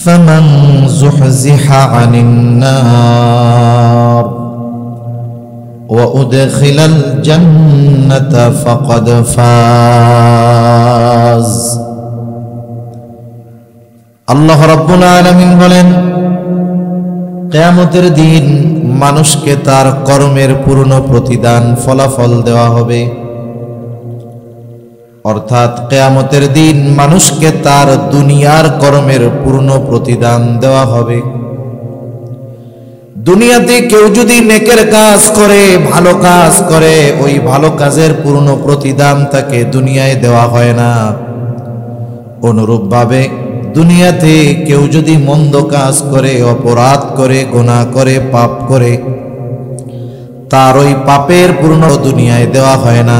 فمن زحزح عن النار وأدخل الجنة فقد فاز। আল্লাহ রাব্বুল আলামিন বলেন, কিয়ামতের দিন মানুষকে তার কর্মের পূর্ণ প্রতিদান ফলাফল দেওয়া হবে। অর্থাৎ কিয়ামতের দিন মানুষকে তার দুনিয়ার কর্মের পূর্ণ প্রতিদান দেওয়া হবে। দুনিয়াতে কেউ যদি নেকের কাজ করে, ভালো কাজ করে, ওই ভালো কাজের পূর্ণ প্রতিদান তাকে দুনিয়ায় দেওয়া হয় না। অনুরূপভাবে দুনিয়াতে কেউ যদি মন্দ কাজ করে, অপরাধ করে, গুনাহ করে, পাপ করে, তার ওই পাপের পূর্ণ দুনিয়ায় দেওয়া হয় না।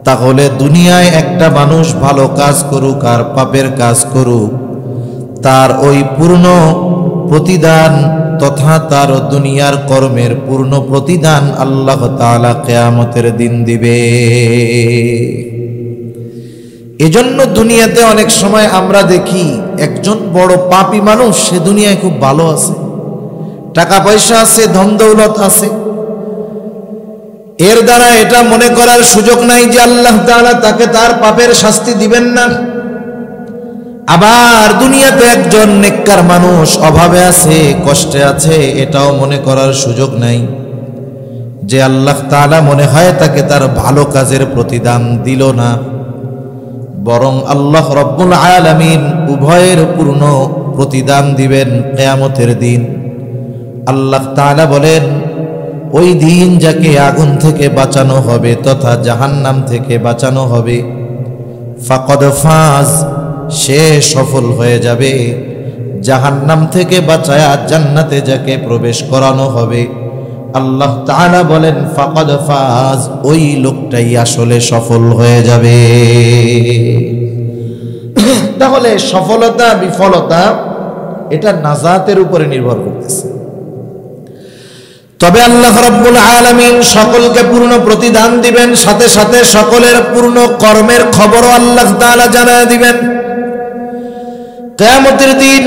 তাহলে দুনিয়ায় একটা মানুষ ভালো কাজ করুক আর পাপের কাজ করুক, তার ওই পূর্ণ প্রতিদান তথা তার দুনিয়ার কর্মের পূর্ণ প্রতিদান আল্লাহ তাআলা কিয়ামতের দিন দিবে। এজন্য দুনিয়াতে অনেক সময় আমরা দেখি একজন বড় পাপী মানুষ, সে দুনিয়ায় খুব ভালো আছে, টাকা পয়সা আছে, ধন দৌলত আছে, এর দ্বারা এটা মনে করার সুযোগ নাই যে আল্লাহ তাআলা তাকে তার পাপের শাস্তি দিবেন না। আবার দুনিয়াতে একজন নেককার মানুষ অভাবে আছে, কষ্টে আছে, এটাও মনে করার সুযোগ নাই যে আল্লাহ তাআলা মনে হয় তাকে তার ভালো কাজের প্রতিদান দিল না। বরং আল্লাহ রাব্বুল আলামিন উভয়ের পূর্ণ প্রতিদান দিবেন কিয়ামতের দিন। আল্লাহ তাআলা বলেন, ওই দিন যাকে আগুন থেকে বাঁচানো হবে তথা জাহান্নাম থেকে বাঁচানো হবে, ফাকাদ ফাজ, সে সফল হয়ে যাবে। জাহান্নাম থেকে বাঁচায়া জান্নাতে যাকে প্রবেশ করানো হবে, আল্লাহ তাআলা বলেন ফাকাদ ফাজ, ওই লোকটাই আসলে সফল হয়ে যাবে। তাহলে সফলতা বিফলতা এটা নাজাতের উপরে নির্ভর করতেছে। তবে আল্লাহ রাব্বুল আলামিন সকলকে পূর্ণ প্রতিদান দিবেন, সাথে সাথে সকলের পূর্ণ কর্মের খবরও আল্লাহ তাআলা জানায় দিবেন। কিয়ামতের দিন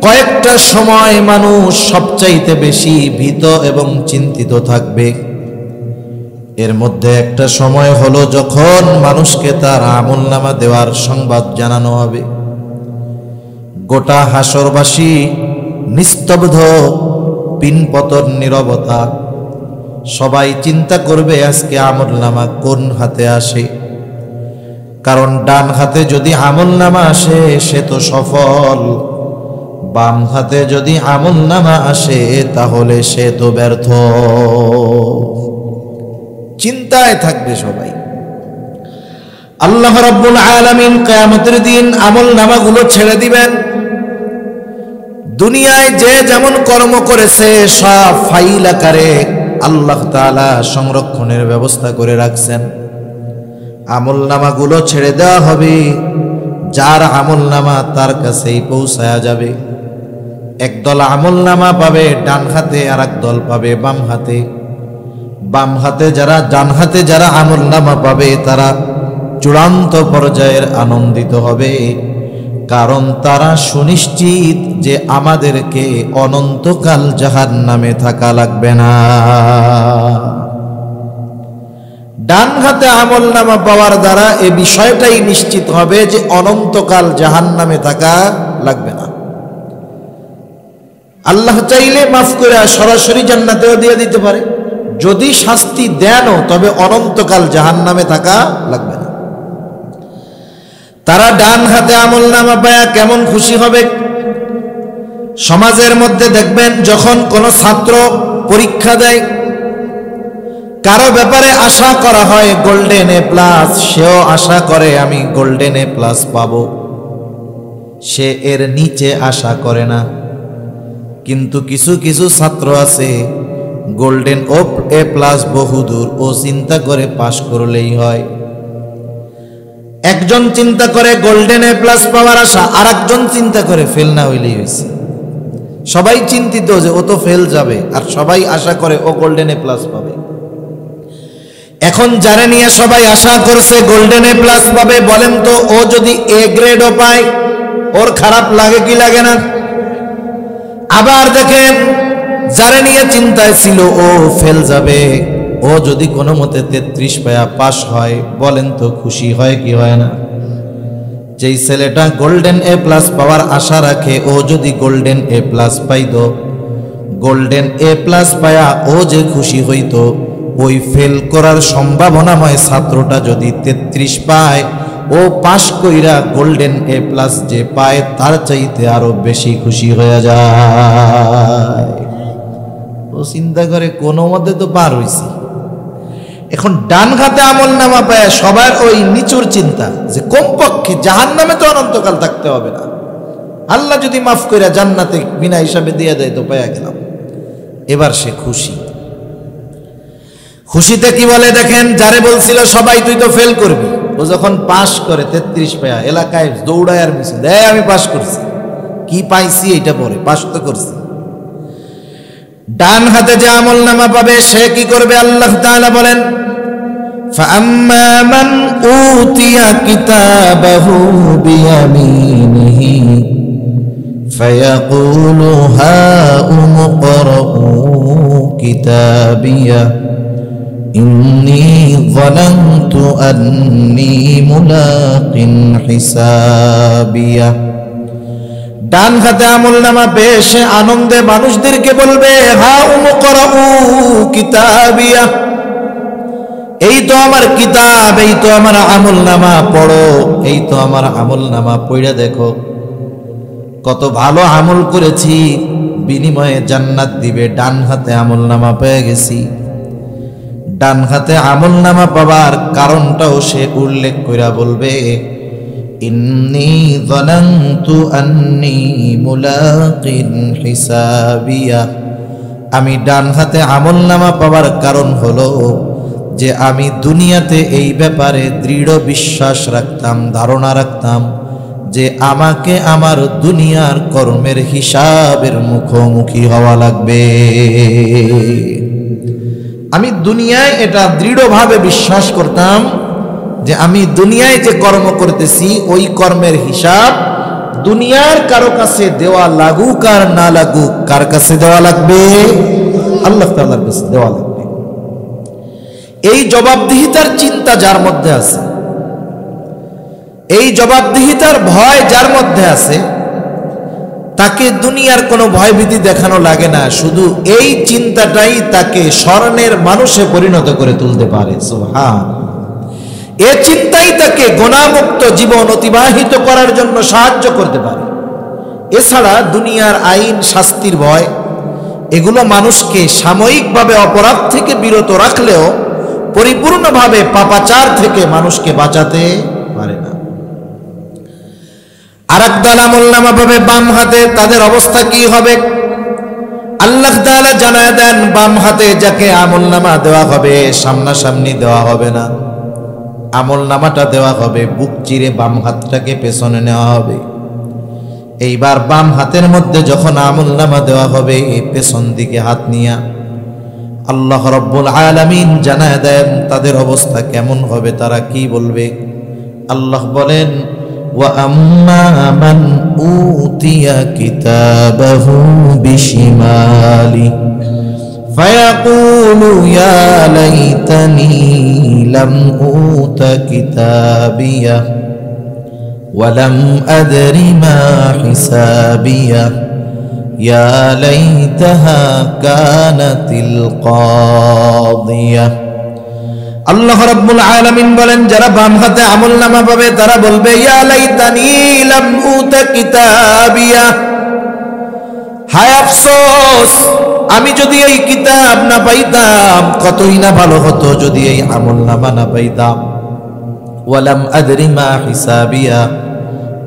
কয়েকটা সময় মানুষ সবচাইতে বেশি ভীত এবং চিন্তিত থাকবে। এর মধ্যে একটা সময় হলো যখন মানুষকে তার আমলনামা দেওয়ার সংবাদ জানানো হবে। গোটা হাসরবাসী নিস্তব্ধ, পিনপতন নীরবতা, সবাই চিন্তা করবে আজকে আমলনামা কোন হাতে আসে। কারণ ডান হাতে যদি আমলনামা আসে সে তো সফল, বাম হাতে যদি আমলনামা আসে তাহলে সে তো ব্যর্থ। চিন্তায় থাকবে সবাই। আল্লাহ রাব্বুল আলামিন কিয়ামতের দিন আমলনামাগুলো ছেড়ে দিবেন। দুনিয়ায় যে যেমন কর্ম করেছে সব ফাইল আকারে আল্লাহ তাআলা সংরক্ষণের ব্যবস্থা করে রাখছেন। আমলনামাগুলো ছেড়ে দেওয়া হবে, যার আমলনামা তার কাছেই পৌঁছায়া যাবে। একদল আমলনামা পাবে ডান হাতে, আর একদল পাবে বাম হাতে। বাম হাতে যারা, ডান হাতে যারা আমলনামা পাবে তারা চূড়ান্ত পর্যায়ের আনন্দিত হবে, কারণ তারা সুনিশ্চিত যে আমাদেরকে অনন্তকাল জাহান্নামে থাকা লাগবে না। ডান হাতে আমলনামা পাওয়ার দ্বারা এই বিষয়টাই নিশ্চিত হবে যে অনন্তকাল জাহান্নামে থাকা লাগবে না। আল্লাহ চাইলে মাফ করে সরাসরি জান্নাতেও দিয়ে দিতে পারে, যদি শাস্তি দেনও তবে অনন্তকাল জাহান্নামে থাকা লাগবে না। তারা ডান হাতে আমলনামা পায়া কেমন খুশি হবে। সমাজের মধ্যে দেখবেন যখন কোনো ছাত্র পরীক্ষা দেয়, কারো ব্যাপারে আশা করা হয় গোল্ডেন এ প্লাস, সেও আশা করে আমি গোল্ডেন এ প্লাস পাবো, সে এর নিচে আশা করে না। কিন্তু কিছু কিছু ছাত্র আছে গোল্ডেন এ প্লাস বহুদূর, ও চিন্তা করে পাশ করলেই হয়। একজন চিন্তা করে গোল্ডেন এ প্লাস পাওয়ার আশা, আর একজন চিন্তা করে ফেল না হইলেই হয়েছে। সবাই চিন্তিত যে ও তো ফেল যাবে, আর সবাই আশা করে ও গোল্ডেন এ প্লাস পাবে। এখন যারা নিয়ে সবাই আশা করছে গোল্ডেন এ প্লাস পাবে, বলেন তো ও যদি এ গ্রেডও পায় ওর খারাপ লাগে কি লাগে না? আবার দেখেন যারা নিয়ে চিন্তায় ছিল ও ফেল যাবে, ও যদি কোনো মতে 33 পায়া পাস হয়, বলেন তো খুশি হয় কি হয় না? যেই ছেলেটা গোল্ডেন এ প্লাস পাওয়ার আশা রাখে, ও যদি গোল্ডেন এ প্লাস পাইতো, গোল্ডেন এ প্লাস পায়া ও যে খুশি হইতো, ওই ফেল করার সম্ভাবনাময় ছাত্রটা যদি 33 পায়, ও পাশ কইরা গোল্ডেন এ প্লাস যে পায় তার চাইতে আরো বেশি খুশি হয়ে যায়। ও চিন্তা করে কোনো মতে তো পার হইছি, এখন ডান হাতে আমল নামা পায় সবার ওই নিচুর চিন্তা যে কমপক্ষে জাহান্নামে তো অনন্তকাল থাকতে হবে না, আল্লাহ যদি মাফ করে জান্নাতে বিনা হিসাবে দিয়ে দেয় তো পায়া গেলাম। এবার সে খুশি। খুশিতে কি বলে দেখেন, যারে বলছিল সবাই তুই তো ফেল করবি, ও যখন পাশ করে 33 পায়া এলাকায় দৌড়ায় আর মিছিল দেয় আমি পাশ করছি, কি পাইছি এটা পরে, পাশ তো করছি। ডান হাতে যে আমল নামা পাবে সে কি করবে? আল্লাহ তাআলা বলেন ফাআম্মা মান উতিয়া কিতাবাহু বিয়ামিনিহি ফায়াকুলু হাউম ইকরাউ কিতাবিয়া ইন্নী যালামতু আন্নী মুলাকিন হিসাবিয়া। ডান হাতে আমল নামা পেয়ে সে আনন্দে মানুষদেরকে বলবে হাউম ইকরাউ কিতাবিয়া, এই তো আমার কিতাব, এই তো আমার আমল নামা, পড়ো, এই তো আমার আমল নামা, পড়ে দেখো কত ভালো আমল করেছি, বিনিময়ে জান্নাত দিবে। ডান হাতে আমল নামা পেয়ে গেছি। ডান হাতে আমল নামা পাবার কারণটাও সে উল্লেখ কইরা বলবে ইন্নী যালামতু আন্নী মুলাকিন হিসাবিয়া, আমি ডান হাতে আমল নামা পাবার কারণ হলো যে আমি দুনিয়াতে এই ব্যাপারে দৃঢ় বিশ্বাস রাখতাম, ধারণা রাখতাম যে আমাকে আমার দুনিয়ার কর্মের হিসাবের মুখোমুখি হওয়া লাগবে। আমি দুনিয়ায় এটা দৃঢ়ভাবে বিশ্বাস করতাম যে আমি দুনিয়ায় যে কর্ম করতেছি ওই কর্মের হিসাব দুনিয়ার কারো কাছে দেওয়া লাগুক আর না লাগুক, কার কাছে দেওয়া লাগবে? আল্লাহ তাআলার কাছে দেওয়া লাগবে। এই জবাবদিহিতার চিন্তা যার মধ্যে আছে, এই জবাবদিহিতার ভয় যার মধ্যে আছে, তাকে দুনিয়ার কোনো ভয়ভীতি দেখানো লাগে না, শুধু এই চিন্তাটাই তাকে স্বর্ণের মানুষে পরিণত করে তুলতে পারে। সুবহান। এই চিন্তাই তাকে গুনাহমুক্ত জীবন অতিবাহিত করার জন্য সাহায্য করতে পারে। এছাড়া দুনিয়ার আইন, শাস্তির ভয়, এগুলো মানুষকে সাময়িকভাবে অপরাধ থেকে বিরত রাখলেও পরিপূর্ণভাবে পাপাচার থেকে মানুষকে বাঁচাতে পারে না। আরেক দল আমল নামা পাবে বাম হাতে, তাদের অবস্থা কি হবে? আল্লাহ তাআলা জানায় দেন বাম হাতে যাকে আমল নামা দেওয়া হবে সামনাসামনি দেওয়া হবে না, আমল নামাটা দেওয়া হবে বুক চিরে, বাম হাতটাকে পেছনে নেওয়া হবে। এইবার বাম হাতের মধ্যে যখন আমল নামা দেওয়া হবে পেছন দিকে হাত নিয়া, আল্লাহ রাব্বুল আলামিন জানায় দেন তাদের অবস্থা কেমন হবে, তারা কি বলবে। আল্লাহ বলেন ওয়া আম্মা মান উতিয়া কিতাবাহু বিশিমালি ফায়াকুলু ইয়া লাইতানি লাম উতা কিতাবিয়া ওয়া লাম আদরি মা হিসাবিয়া ইয়া লাইতাহা কানাতিল কাদিয়া। আল্লাহ রাব্বুল আলামিন বলেন যারা বাম হাতে আমল নামা পাবে তারা বলবে ইয়া লাইতানি লাম উতা কিতাবিয়া, হায় আফসোস আমি যদি এই কিতাব না পাইতাম, কতই না ভালো হতো যদি এই আমল নামা না পাইতাম। ওয়া লাম আদরি মা হিসাবিয়া,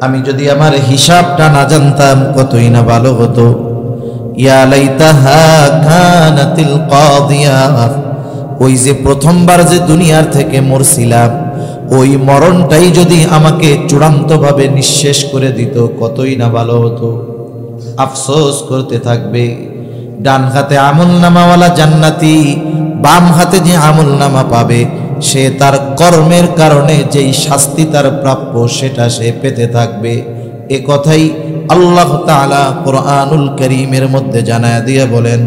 আমি যদি আমার হিসাবটা না জানতাম কতই না ভালো হতো। ইয়া লাইতাহা কানাতিল কাদিয়া, ওই যে প্রথমবার যে দুনিয়ার থেকে মরছিলাম ওই মরণটাই যদি আমাকে চূড়ান্তভাবে নিঃশেষ করে দিত কতই না ভালো হতো। আফসোস করতে থাকবে। ডান হাতে আমল নামাওয়ালা জান্নাতি, বাম হাতে যে আমল নামা পাবে সে তার কর্মের কারণে যেই শাস্তি তার প্রাপ্য সেটা সে পেতে থাকবে। এ কথাই আল্লাহ তাআলা কুরআনুল কারীমের মধ্যে জানায় দিয়ে বলেন,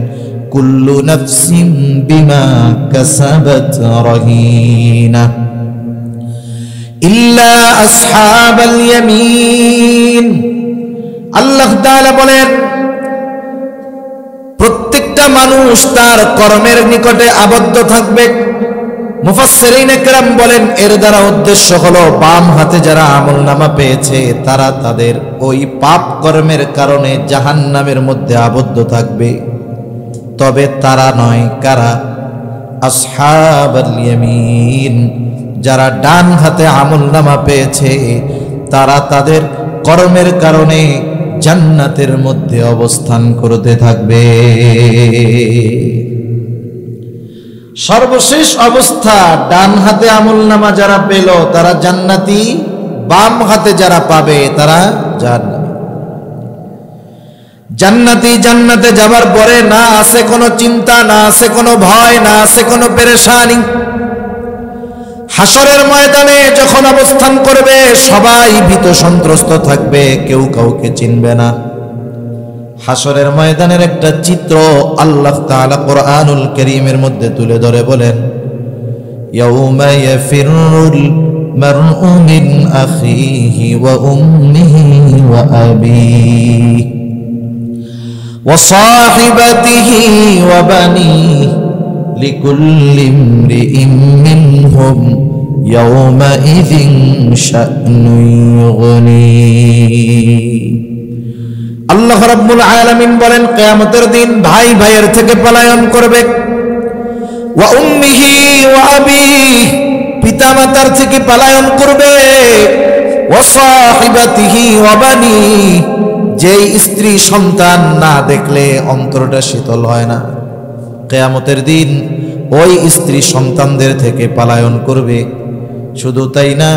কুল্লু নাফসিন বিমা কাসাবাত রহিনা ইল্লা আসহাবাল ইয়ামিন। আল্লাহ তাআলা বলেন, প্রত্যেকটা মানুষ তার কর্মের নিকটে আবদ্ধ থাকবে। মুফাসসিরিনে কেরাম বলেন, এর দ্বারা উদ্দেশ্য হলো বাম হাতে যারা আমলনামা পেয়েছে তারা তাদের ওই পাপ কর্মের কারণে জাহান্নামের মধ্যে আবদ্ধ থাকবে। তবে তারা নয়, কারা? আসহাবুল ইয়ামিন, যারা ডান হাতে আমলনামা পেয়েছে তারা তাদের কর্মের কারণে জান্নাতের মধ্যে অবস্থান করতে থাকবে। সর্বশেষ অবস্থা, ডান হাতে আমলনামা যারা পেল তারা জান্নাতি, বাম হাতে যারা পাবে তারা জাহান্নামী। জান্নাতি জান্নাতে যাবার পরে না আছে কোনো চিন্তা, না আছে কোনো ভয়, না আছে কোনো পেরেশানি। হাসরের ময়দানে যখন অবস্থান করবে সবাই ভীত সন্ত্রস্ত থাকবে, কেউ কাউকে চিনবে না। হাসরের ময়দানের একটা চিত্র আল্লাহ তাআলা কুরআনুল কারীমের মধ্যে তুলে ধরে বলেন, ইয়াউমা ইয়াফিরুল মারউ মিন আখিহি ওয়া উম্মিহি ওয়া আবিহি ওয়া সাহিবাতিহি ওয়া বানিহি লিকুল্লি ইমরিইম মিনহুম ইয়াউমাইযিন শা'নুন ইউগনি। আল্লাহ রাব্বুল আলামিন বলেন, কিয়ামতের দিন ভাই ভাইয়ের থেকে পলায়ন করবে। ওয়া উম্মিহি ওয়া আবিহি, পিতা মাতার থেকে পলায়ন করবে। ওয়া সাহিবাতিহি ওয়া বানিহি, যেই স্ত্রী সন্তান না দেখলে অন্তরটা শীতল হয় না, কিয়ামতের দিন ওই স্ত্রী সন্তানদের থেকে পলায়ন করবে। শুধু তাই না,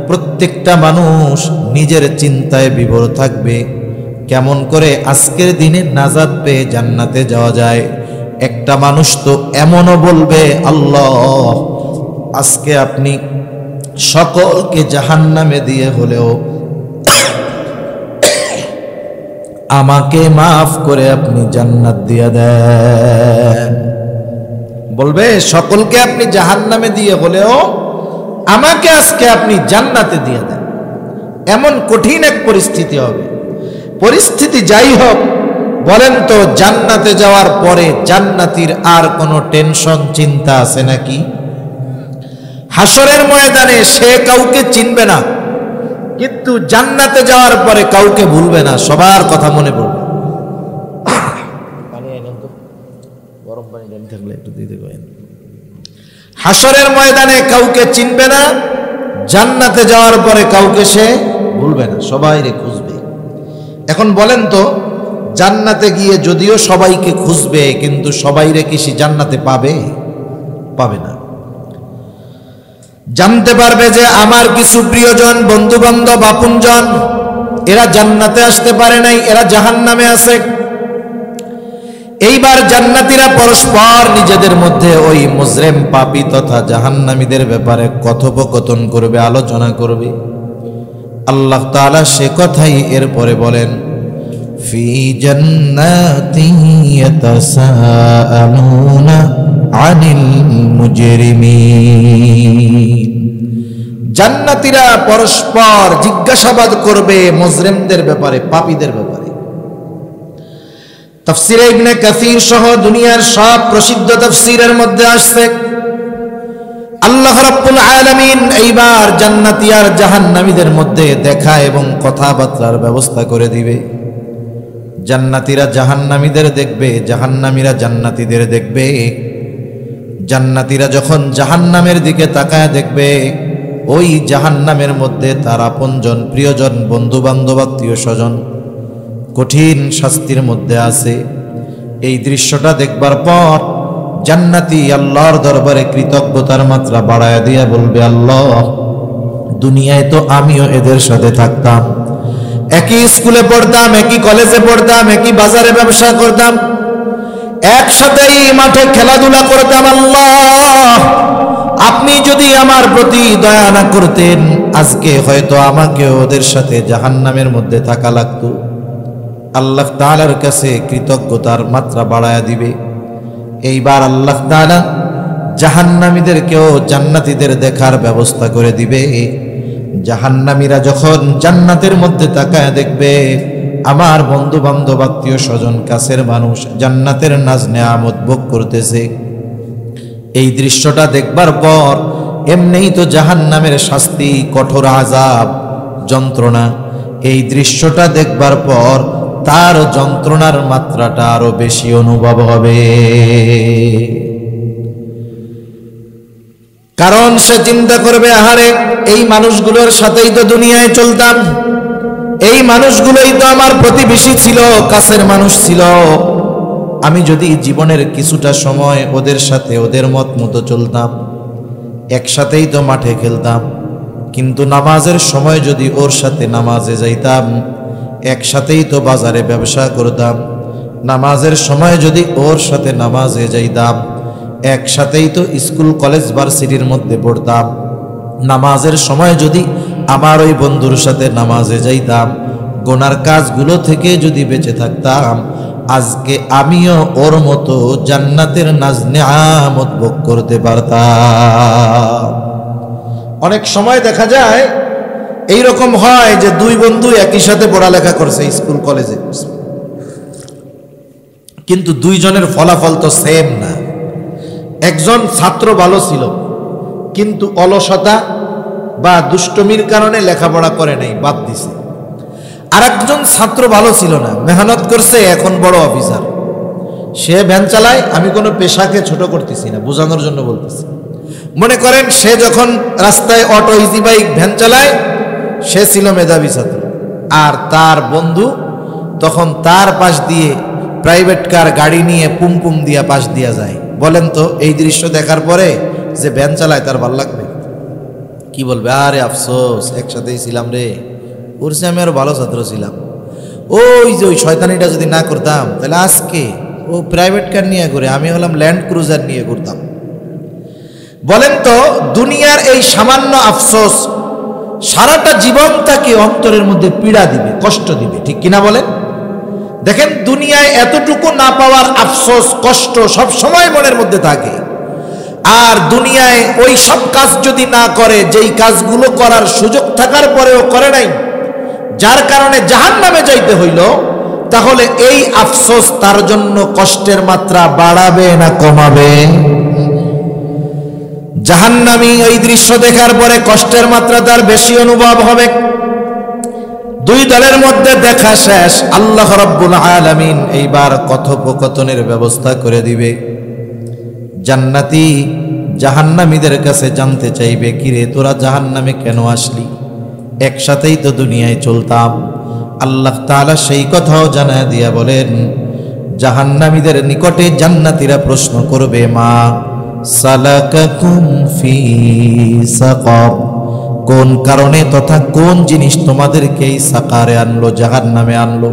প্রত্যেকটা মানুষ নিজের চিন্তায় বিভোর থাকবে, কেমন করে আজকের দিনে নাজাত পেয়ে জান্নাতে যাওয়া যায়। একটা মানুষ তো এমনও বলবে, আল্লাহ আজকে আপনি সকলকে জাহান্নামে দিয়ে হলেও আমাকে মাফ করে আপনি জান্নাত দিয়ে দেন। বলবে, সকলকে আপনি জাহান্নামে দিয়ে হলেও আমাকে আজকে আপনি জান্নাতে দিয়ে দেন। এমন কঠিন এক পরিস্থিতি হবে। পরিস্থিতি যাই হোক, বলেন তো জান্নাতে যাওয়ার পরে জান্নাতীর আর কোনো টেনশন চিন্তা আছে নাকি? হাসরের ময়দানে সে কাউকে চিনবে না, কিন্তু জান্নাতে যাওয়ার পরে কাউকে ভুলবে না, সবার কথা মনে পড়বে। হাসরের ময়দানে কাউকে চিনবে না, জান্নাতে যাওয়ার পরে কাউকে সে ভুলবে না, সবাইরে খুঁজবে। এখন বলেন তো, জান্নাতে গিয়ে যদিও সবাইকে খুঁজবে, কিন্তু সবাইরে কি সে জান্নাতে পাবে? পাবে না। জানতে পারবে যে আমার কিছু প্রিয়জন, বন্ধু বান্ধব, আপনজন এরা জান্নাতে আসতে পারে নাই, এরা জাহান্নামে আছে। এইবার জান্নাতীরা পরস্পর নিজেদের মধ্যে ওই মুজরিম পাপী তথা জাহান্নামীদের ব্যাপারে কথোপকথন করবে, আলোচনা করবে। আল্লাহ তাআলা সে কথাই এরপরে বলেন, ফি জান্নাতিন ইয়াতাসাআলুনা আনিল মুজরিমিন। জান্নাতীরা পরস্পর জিজ্ঞাসাবাদ করবে মুজরিমদের ব্যাপারে, পাপীদের ব্যাপারে। তাফসীরে ইবনে কাসীর সহ দুনিয়ার সব প্রসিদ্ধ তাফসীরের মধ্যে আসছে, আল্লাহ রাব্বুল আলামিন এইবার জান্নাতি আর জাহান্নামীদের মধ্যে দেখা এবং কথাবার্তার ব্যবস্থা করে দিবে। জান্নাতীরা জাহান্নামীদের দেখবে, জাহান্নামীরা জান্নাতীদের দেখবে। জান্নাতীরা যখন জাহান্নামের দিকে তাকায় দেখবে, ওই জাহান্নামের মধ্যে তার আপনজন, প্রিয়জন, বন্ধু বান্ধব, আত্মীয় স্বজন কঠিন শাস্তির মধ্যে আছে। এই দৃশ্যটা দেখবার পর জান্নাতি আল্লাহর দরবারে কৃতজ্ঞতার মাত্রা বাড়ায় দিয়া বলবে, আল্লাহ দুনিয়ায় তো আমিও এদের সাথে থাকতাম, একই স্কুলে পড়তাম, একই কলেজে পড়তাম, একই বাজারে ব্যবসা করতাম, একসাথেই মাঠে খেলাধুলা করতাম। আল্লাহ আপনি যদি আমার প্রতি দয়া না করতেন আজকে হয়তো আমাকে ওদের সাথে জাহান্নামের মধ্যে থাকা লাগতো। আল্লাহ তাআলার কাছে কৃতজ্ঞতার মাত্রা বাড়ায়া দিবে। এইবার আল্লাহ তাআলা জাহান্নামীদেরকেও জান্নাতীদের দেখার ব্যবস্থা করে দিবে। জাহান্নামীরা যখন জান্নাতের মধ্যে তাকায় দেখবে আমার বন্ধু বান্ধব আত্মীয় স্বজন কাছের মানুষ জান্নাতের নাজ নেয়ামত ভোগ করতেছে। এই দৃশ্যটা দেখবার পর এমনিই তো জাহান্নামের শাস্তি, কঠোর আযাব, যন্ত্রণা, এই দৃশ্যটা দেখবার পর তার যন্ত্রণার মাত্রাটা আরো বেশি অনুভব হবে। কারণ সে চিন্তা করবে, আহারে এই মানুষগুলোর সাথেই তো দুনিয়ায় চলতাম, এই মানুষগুলোই তো আমার প্রতিবেশী ছিল, কাছের মানুষ ছিল। আমি যদি জীবনের কিছুটা সময় ওদের সাথে ওদের মত মতো চলতাম, একসাথেই তো মাঠে খেলতাম, কিন্তু নামাজের সময় যদি ওর সাথে নামাজে যাইতাম, একসাথেই তো বাজারে ব্যবসা করতাম, নামাজের সময় যদি ওর সাথে নামাজে যাইতাম, একসাথেই তো স্কুল কলেজ ভার্সিটির মধ্যে পড়তাম, নামাজের সময় যদি আমার ওই বন্ধুর সাথে নামাজে যাইতাম, গুনার কাজগুলো থেকে যদি বেঁচে থাকতাম, আজকে আমিও ওর মতো জান্নাতের নাজ নেয়ামত ভোগ করতে পারতাম। অনেক সময় দেখা যায় এইরকম হয় যে দুই বন্ধু একই সাথে পড়ালেখা করছে স্কুল কলেজে, কিন্তু দুইজনের ফলাফল তো সেম না। একজন ছাত্র ভালো ছিল কিন্তু অলসতা বা দুষ্টমির কারণে লেখাপড়া করে নাই, বাদ দিছে। আর একজন ছাত্র ভালো ছিল না, মেহনত করছে, এখন বড় অফিসার, সে ভ্যান চালায়। আমি কোনো পেশাকে ছোট করতেছি না, বোঝানোর জন্য বলতেছি। মনে করেন সে যখন রাস্তায় অটো, ইজি বাইক, ভ্যান চালায়, সে ছিল মেধাবী ছাত্র, আর তার বন্ধু তখন তার পাশ দিয়ে প্রাইভেট কার গাড়ি নিয়ে পুম পুম দিয়া পাশ দিয়া যায়। বলেন তো এই দৃশ্য দেখার পরে যে ভ্যান চালায় তার ভাল লাগবে? কি বলবে, আরে আফসোস, একসাথেই ছিলাম রে, ওর চেয়ে আমি আরো ভালো ছাত্র ছিলাম, ওই যে ওই শয়তানিটা যদি না করতাম তাহলে আজকে ও প্রাইভেট কার নিয়ে ঘুরে, আমি হলাম ল্যান্ড ক্রুজার নিয়ে ঘুরতাম। বলেন তো দুনিয়ার এই সামান্য আফসোস সারাটা জীবন তাকে অন্তরের মধ্যে পীড়া দিবে, কষ্ট দিবে, ঠিক কিনা বলেন? দেখেন দুনিয়ায় এতটুকু না পাওয়ার আফসোস, কষ্ট সব সময় মনের মধ্যে থাকে। আর দুনিয়ায় ওই সব কাজ যদি না করে, যেই কাজগুলো করার সুযোগ থাকার পরেও করে নাই, যার কারণে জাহান্নামে যাইতে হইল, তাহলে এই আফসোস তার জন্য কষ্টের মাত্রা বাড়াবে না কমাবে? জাহান্নামী ওই দৃশ্য দেখার পরে কষ্টের মাত্রা তার বেশি অনুভব হবে। দুই দলের মধ্যে দেখা শেষ, আল্লাহ রাব্বুল আলামিন এইবার কথোপকথনের ব্যবস্থা করে দিবে। জান্নাতি জাহান্নামীদের কাছে জানতে চাইবে, কিরে তোরা জাহান্নামে কেন আসলি? একসাথেই তো দুনিয়ায় চলতাম। আল্লাহ তাআলা সেই কথাও জানায় দিয়া বলেন, জাহান্নামীদের নিকটে জান্নাতীরা প্রশ্ন করবে, মা সালাকাকুম ফি সাকার, কোন কারণে তথা কোন জিনিস তোমাদেরকে এই সাকারে আনলো, জাহান্নামে আনলো?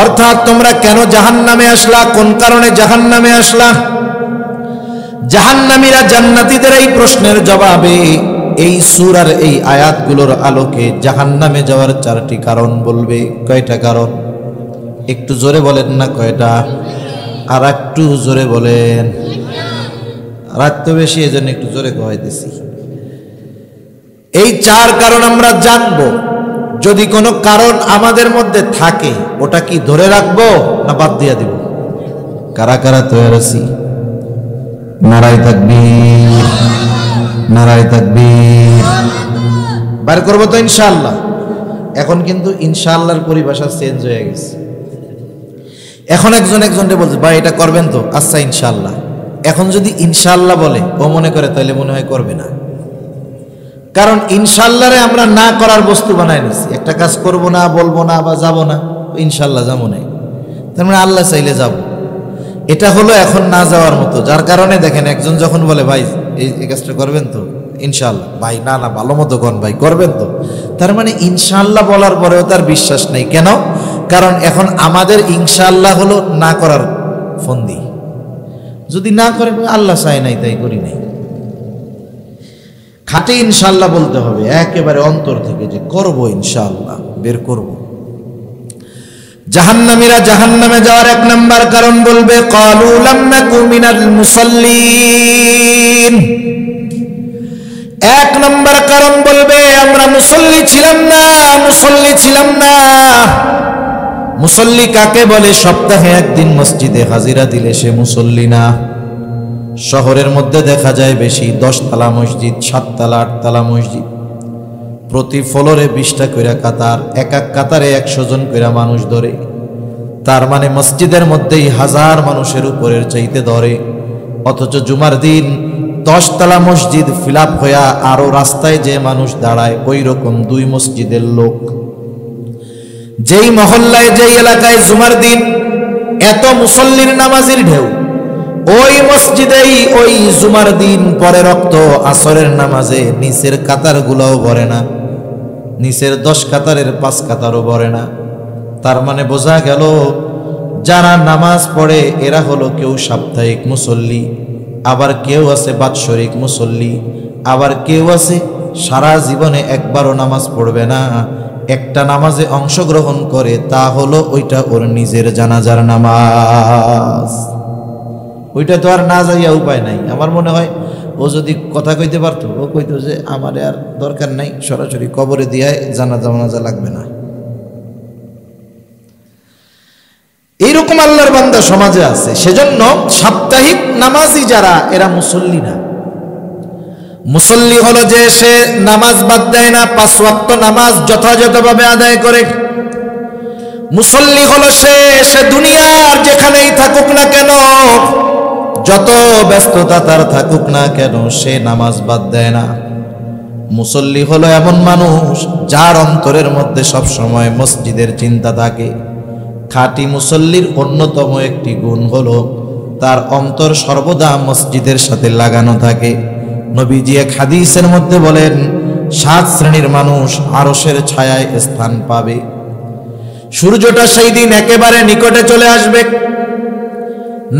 অর্থাৎ তোমরা কেন জাহান্নামে আসলা, কোন কারণে জাহান্নামে আসলা? জাহান্নামীরা জান্নাতীদের এই প্রশ্নের জবাবে এই সূরার এই আয়াতগুলোর আলোকে জাহান্নামে যাওয়ার চারটি কারণ বলবে। কয়টা কারণ? একটু জোরে বলেন না কয়টা? আর একটু জোরে বলেন। রাত তো বেশি, এজন্য একটু জোরে কইতেছি। এই চার কারণ আমরা জানবো। যদি কোনো কারণ আমাদের মধ্যে থাকে, ওটা কি ধরে রাখবো না বাদ দিয়ে দিব? কারা কারা তৈরি আছি? নারায়ে তাকবীর, নারায়ে তাকবীর। বার করবো তো ইনশাআল্লাহ। এখন কিন্তু ইনশাআল্লাহর পরিভাষা চেঞ্জ হয়ে গেছে। এখন একজনকে বলছে, ভাই এটা করবেন তো? আচ্ছা ইনশাআল্লাহ। এখন যদি ইনশাআল্লাহ বলে, ও মনে করে তাহলে মনে হয় করবে না। কারণ ইনশাআল্লাহরে আমরা না করার বস্তু বানাই নিছি। একটা কাজ করব না, বলবো না বা যাব না, ইনশাআল্লাহ যাবো না, তার মানে আল্লাহ চাইলে যাব। এটা হলো এখন না যাওয়ার মতো। যার কারণে দেখেন একজন যখন বলে, ভাই এই কাজটা করবেন তো? ইনশাআল্লাহ। ভাই না না, ভালো মতো কোন ভাই, করবেন তো? তার মানে ইনশাআল্লাহ বলার পরেও তার বিশ্বাস নেই। কেন? কারণ এখন আমাদের ইনশাআল্লাহ হলো না করার ফন্দি। যদি না করে, আল্লাহ চায় নাই তাই করি নাই। খাঁটি ইনশাআল্লাহ বলতে হবে, একেবারে অন্তর থেকে যে করব ইনশাআল্লাহ, বের করব। জাহান্নামীরা জাহান্নামে যাওয়ার এক নাম্বার কারণ বলবে ক্বালু লাম নাকু মিনাল মুসাল্লিন। এক নাম্বার কারণ বলবে আমরা মুসল্লি ছিলাম না, মুসল্লি ছিলাম না। মুসল্লি কাকে বলে? সপ্তাহে একদিন মসজিদে হাজিরা দিলে সে মুসল্লি না। শহরের মধ্যে দেখা যায় বেশি 10 তলা মসজিদ, 7 তলা 8 তলা মসজিদ, প্রতি ফ্লোরে 20টা কইরা কাতার, এক এক কাতারে 100 জন কইরা মানুষ ধরে। তার মানে মসজিদের মধ্যেই 1000 মানুষের উপরের চাইতে ধরে। অথচ জুমার দিন 10 তলা মসজিদ ফিলাপ হইয়া আরো রাস্তায় যে মানুষ দাঁড়ায়, ওই রকম 2 মসজিদের লোক। যেই মহল্লায় যেই এলাকায় জুমার দিন এত মুসল্লির নামাজির ঢেউ, ওই মসজিদেই ওই জুমার দিন পরে রক্ত আসরের নামাজে নিচের কাতারগুলোও ভরে না, নিচের 10 কাতারের 5 কাতারও ভরে না। তার মানে বোঝা গেল যারা নামাজ পড়ে এরা হলো কেউ সাপ্তাহিক মুসল্লি, আবার কেউ আছে বাৎসরিক মুসল্লি, আবার কেউ আছে সারা জীবনে একবারও নামাজ পড়বে না, একটা নামাজে অংশগ্রহণ করে, তা হলো ওইটা ওর নিজের জানাজার নামাজ। ওইটা তো আর না যাইয়া উপায় নাই। আমার মনে হয় ও যদি কথা কইতে পারতো, ও কইতো যে আমার আর দরকার নাই, সরাসরি কবরে দিয়ে জানাজা লাগবে না। এইরকম আল্লাহর বান্দা সমাজে আছে। সেজন্য সাপ্তাহিক নামাজি যারা, এরা মুসল্লি না। মুসল্লি হলো যে সে নামাজ বাদ দেয় না, 5 ওয়াক্ত নামাজ যথাযথভাবে আদায় করে। মুসল্লি হলো সে দুনিয়ার যেখানেই থাকুক না কেন, যত ব্যস্ততা তার থাকুক না কেন, সে নামাজ বাদ দেয় না। মুসল্লি হলো এমন মানুষ যার অন্তরের মধ্যে সব সময় মসজিদের চিন্তা থাকে। খাঁটি মুসল্লির অন্যতম একটি গুণ হলো তার অন্তর সর্বদা মসজিদের সাথে লাগানো থাকে। নবীজি এক হাদিসের মধ্যে বলেন 7 শ্রেণীর মানুষ আরশের ছায়ায় স্থান পাবে। সূর্যটা সেই দিন একেবারে নিকটে চলে আসবে।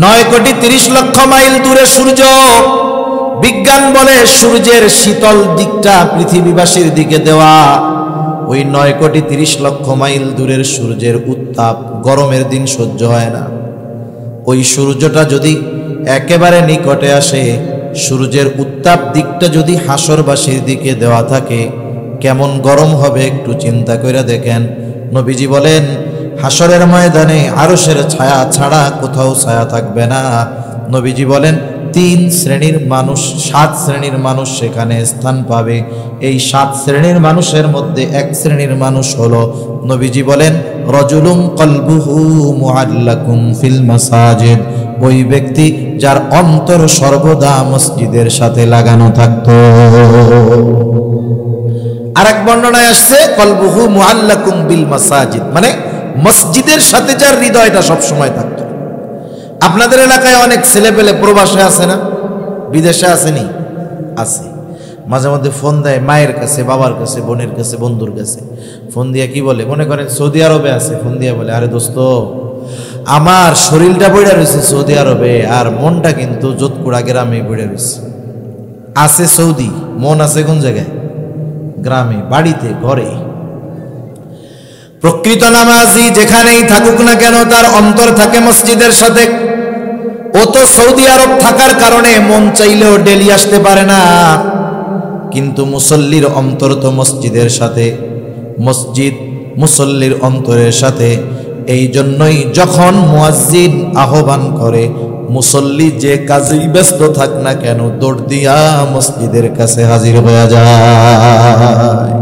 9,30,00,000 মাইল দূরে সূর্য। বিজ্ঞান বলে সূর্যের শীতল দিকটা পৃথিবীবাসীর দিকে দেওয়া। ওই 9,30,00,000 মাইল দূরের সূর্যের উত্তাপ গরমের দিন সহ্য হয় না। ওই সূর্যটা যদি একেবারে নিকটে আসে, সূর্যের উত্তাপ দিকটা যদি হাসরবাসীর দিকে দেওয়া থাকে, কেমন গরম হবে একটু চিন্তা করে দেখেন। নবীজি বলেন হাসরের ময়দানে আরশের ছায়া ছাড়া কোথাও ছায়া থাকবে না। নবীজি বলেন 3 শ্রেণীর মানুষ, 7 শ্রেণীর মানুষ সেখানে স্থান পাবে। এই 7 শ্রেণীর মানুষের মধ্যে 1 শ্রেণীর মানুষ হলো, নবীজি বলেন রাজুলুম কলবুহু মুআল্লাকুম ফিল মাসাজিদ। ওই ব্যক্তি যার অন্তর সর্বদা মসজিদের সাথে লাগানো থাকতো। আরেক বর্ণনায় আসছে কলবুহু মুআল্লাকুম বিল মাসাজিদ, মানে মসজিদের সাথে যার হৃদয়টা সব সময় থাকতো। আপনাদের এলাকায় অনেক ছেলেপেলে প্রবাসে আছে না, বিদেশে আসেনি? আছে। মাঝে মধ্যে ফোন দেয় মায়ের কাছে, বাবার কাছে, বোনের কাছে, বন্ধুর কাছে। ফোন দিয়ে কি বলে, মনে করেন সৌদি আরবে আছে, ফোন দিয়ে বলে আরে দোস্ত আমার শরীরটা বইড়া রয়েছে সৌদি আরবে, আর মনটা কিন্তু যোধপুরা গ্রামে বইড়া রয়েছে। আছে সৌদি, মন আছে কোন জায়গায়? গ্রামে, বাড়িতে, ঘরে। প্রকৃত নামাজি যেখানেই থাকুক না কেন তার অন্তর থাকে মসজিদের সাথে। ও তো সৌদি আরব থাকার কারণে মন চাইলেও ডেলি আসতে পারে না, কিন্তু মুসল্লির অন্তর তো মসজিদের সাথে, মসজিদ মুসল্লির অন্তরের সাথে। এই জন্যই যখন মুয়াজ্জিন আহ্বান করে, মুসল্লি যে কাজেই ব্যস্ত থাক না কেন দৌড় দিয়া মসজিদের কাছে হাজির হয়ে যায়।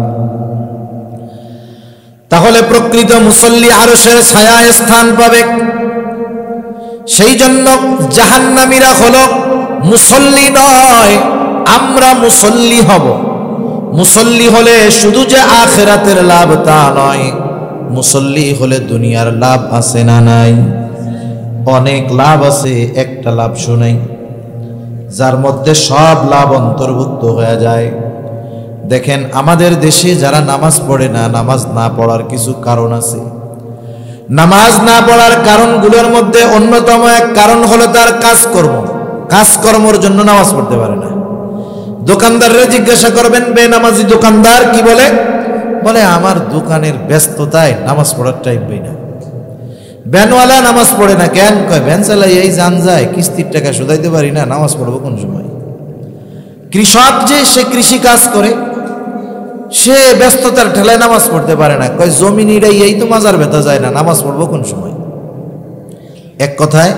তাহলে প্রকৃত মুসল্লি আরশের ছায়ায় স্থান পাবে। সেই জন্য জাহান্নামীরা হলো মুসল্লি নয়, আমরা মুসল্লি হব। মুসল্লি হলে শুধু যে আখিরাতের লাভ তা নয়, মুসল্লি হলে দুনিয়ার লাভ আছে না নাই? অনেক লাভ আছে। একটা লাভ শুনাই, যার মধ্যে সব লাভ অন্তর্ভুক্ত হয়ে যায়। দেখেন আমাদের দেশে যারা নামাজ পড়ে না, নামাজ না পড়ার কিছু কারণ আছে। নামাজ না পড়ার কারণগুলোর মধ্যে অন্যতম এক কারণ হলো তার কাজকর্ম। কাজকর্মের জন্য নামাজ পড়তে পারে না। দোকানদাররে জিজ্ঞাসা করবেন, বেনামাজি দোকানদার কি বলে? বলে আমার দোকানের ব্যস্ততায় নামাজ পড়ার টাইম পাই না। ভ্যানওয়ালা নামাজ পড়ে না কেন? কয় ভ্যান চালাই এই যান যায়, কিস্তির টাকা শোধাইতে পারি না, নামাজ পড়বো কোন সময়? কৃষক যে সে কৃষি কাজ করে, সে ব্যস্ততার ঠেলায় নামাজ পড়তে পারে না। কয় জমি নিড়াই এই তো মাজার ব্যথা যায় না, নামাজ পড়বো কোন সময়? এক কথায়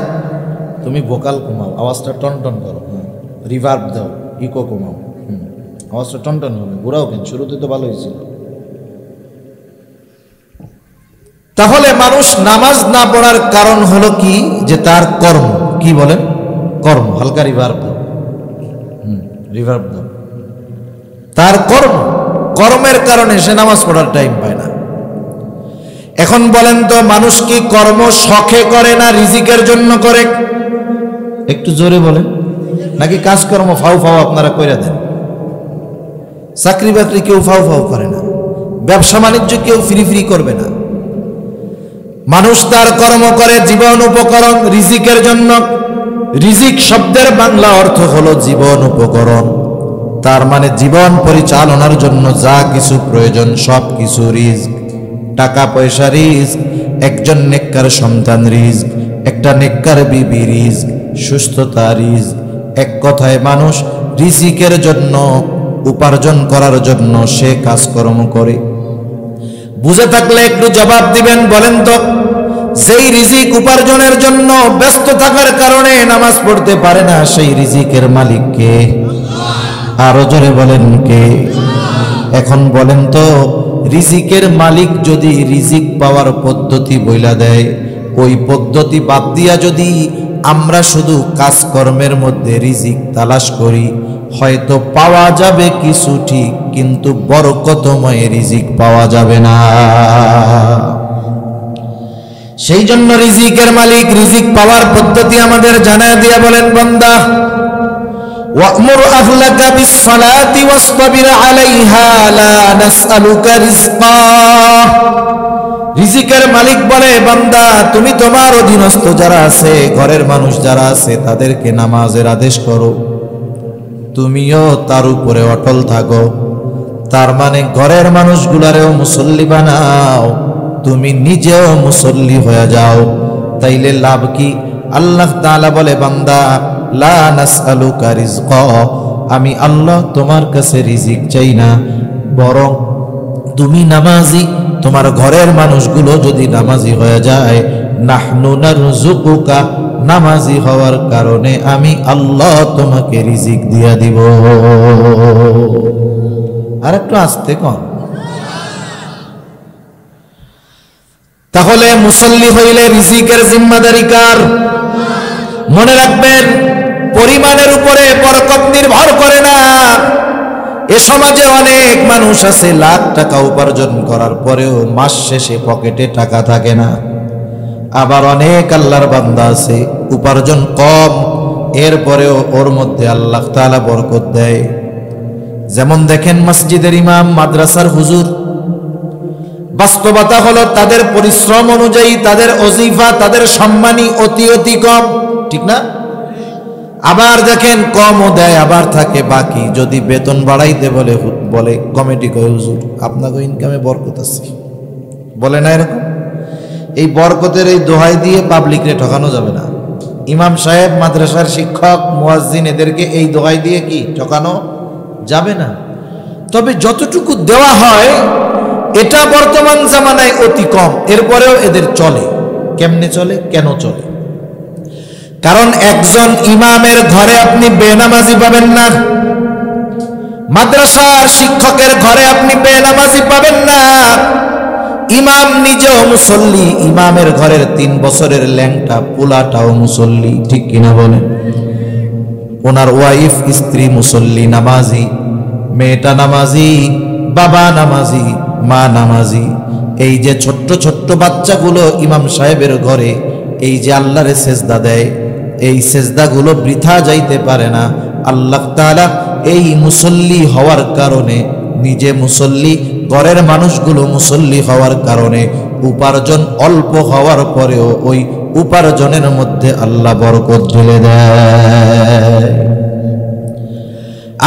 তুমি ভোকাল কমাও, আওয়াজটা টনটন করো, রিভার্ব দাও, ইকো কমাও, আওয়াজটা টনটন হবে, ঘুরাও কেন? শুরুতে তো ভালো হয়েছিল। তাহলে মানুষ নামাজ না পড়ার কারণ হলো কি? যে তার কর্ম। কি বলেন? কর্ম। হালকা রিভার্ব দাও, রিভার্ব দাও। তার কর্ম, কর্মের কারণে সে নামাজ পড়ার টাইম পায় না। এখন বলেন তো, মানুষ কি কর্ম শখে করে না রিজিকের জন্য করে? একটু জোরে বলেন। নাকি কাজকর্ম ফাউ ফাউ আপনারা কইরা দেন? চাকরি বাকরি কেউ ফাউ ফাউ করে না, ব্যবসা বাণিজ্য কেউ ফ্রি ফ্রি করবে না। মানুষ তার কর্ম করে জীবন উপকরণ, রিজিকের জন্য। রিজিক শব্দের বাংলা অর্থ হলো জীবন উপকরণ। তার মানে জীবন পরিচালনার জন্য যা কিছু প্রয়োজন সব কিছু রিজক। টাকা পয়সা রিজক, একজন নেককার সন্তান রিজক, একটা নেককার বিবি রিজক, সুস্থতা রিজক। এক কথায় মানুষ রিজিকের জন্য, উপার্জন করার জন্য সে কাজকর্ম করে। বুঝে থাকলে একটু জবাব দিবেন। বলেন তো, যেই রিজিক উপার্জনের জন্য ব্যস্ত থাকার কারণে নামাজ পড়তে পারে না, সেই রিজিকের মালিক কে? আরো জোরে বলেন কে? এখন বলেন তো, রিজিকের মালিক যদি রিজিক পাওয়ার পদ্ধতি বইলা দেয়, ওই পদ্ধতি বাদ দিয়া যদি আমরা শুধু কাজকর্মের মধ্যে রিজিক তালাশ করি, হয়তো পাওয়া যাবে কিছু ঠিক, কিন্তু বরকতময় রিজিক পাওয়া যাবে না। সেই জন্য রিজিকের মালিক, রিজিক পাওয়ার পদ্ধতি আমাদের জানায় দিয়া বলেন, বান্দা ওয়া'মুর আহলাকা বিস-সালাতি ওয়াসতাবির আলাইহা লা নাসআলুকা রিজকা। রিজিকের মালিক বলে, বান্দা তুমি তোমার অধীনস্থ যারা আছে, ঘরের মানুষ যারা আছে, তাদেরকে নামাজের আদেশ করো, তুমিও তার উপরে অটল থাকো। তার মানে ঘরের মানুষগুলারেও মুসল্লি বানাও, তুমি নিজেও মুসল্লি হয়ে যাও। তাইলে লাভ কি? আল্লাহ তাআলা বলে, বান্দা লা নাসআলুকা রিজকা, আমি আল্লাহ তোমার কাছে রিজিক চাই না, বরং তুমি নামাজি, তোমার ঘরের মানুষগুলো যদি নামাজি হয়ে যায়, নাহনু নারযুকুকা, নামাজি হওয়ার কারণে আমি আল্লাহ তোমাকে রিজিক দিয়া দিব। আর একটু আস্তে কর। তাহলে মুসল্লি হইলে রিজিকের জিম্মাদারি কার? মনে রাখবেন, পরিমাণের উপরে বরকত নির্ভর করে না। এ সমাজে অনেক মানুষ আছে, লাখ টাকা উপার্জন করার পরেও মাস শেষে পকেটে টাকা থাকে না। আবার অনেক আল্লাহর বান্দা আছে, উপার্জন কম, এরপরেও ওর মধ্যে আল্লাহ তাআলা বরকত দেয়। যেমন দেখেন মসজিদের ইমাম, মাদ্রাসার হুজুর, বাস্তবতা হলো তাদের পরিশ্রম অনুযায়ী তাদের ওজিফা, তাদের সম্মানী অতি অতি কম, ঠিক না? আবার দেখেন কমও দেয়, আবার থাকে বাকি। যদি বেতন বাড়াইতে বলে কমিটি কয়, হুজুর আপনাকে ইনকামে বরকত আছে, বলে না এরকম? এই বরকতের এই দোহাই দিয়ে পাবলিকরে ঠকানো যাবে না। ইমাম সাহেব, মাদ্রাসার শিক্ষক, মুয়াজ্জিন, এদেরকে এই দোহাই দিয়ে কি ঠকানো যাবে না। তবে যতটুকু দেওয়া হয় এটা বর্তমান জামানায় অতি কম, এরপরেও এদের চলে। কেমনে চলে? কেন চলে? কারণ একজন ইমামের ঘরে আপনি বেনামাজি পাবেন না, মাদ্রাসার শিক্ষকের ঘরে আপনি বেনামাজি পাবেন না। ইমাম নিজেও মুসল্লি, ইমামের ঘরের 3 বছরের ল্যাংটা পোলাটাও মুসল্লি, ঠিক কিনা বলেন? ওনার ওয়াইফ, স্ত্রী মুসল্লি, নামাজি, মেয়েটা নামাজি, বাবা নামাজি, মা নামাজি। এই যে ছোট্ট ছোট্ট বাচ্চাগুলো ইমাম সাহেবের ঘরে এই যে আল্লাহরে সেজদা দেয়, এই সেজদাগুলো বৃথা যাইতে পারে না। আল্লাহ তাআলা এই মুসল্লি হওয়ার কারণে, নিজে মুসল্লি, ঘরের মানুষগুলো মুসল্লি হওয়ার কারণে উপার্জন অল্প হওয়ার পরেও ওই উপার্জনের মধ্যে আল্লাহ বরকত ঢেলে দেয়।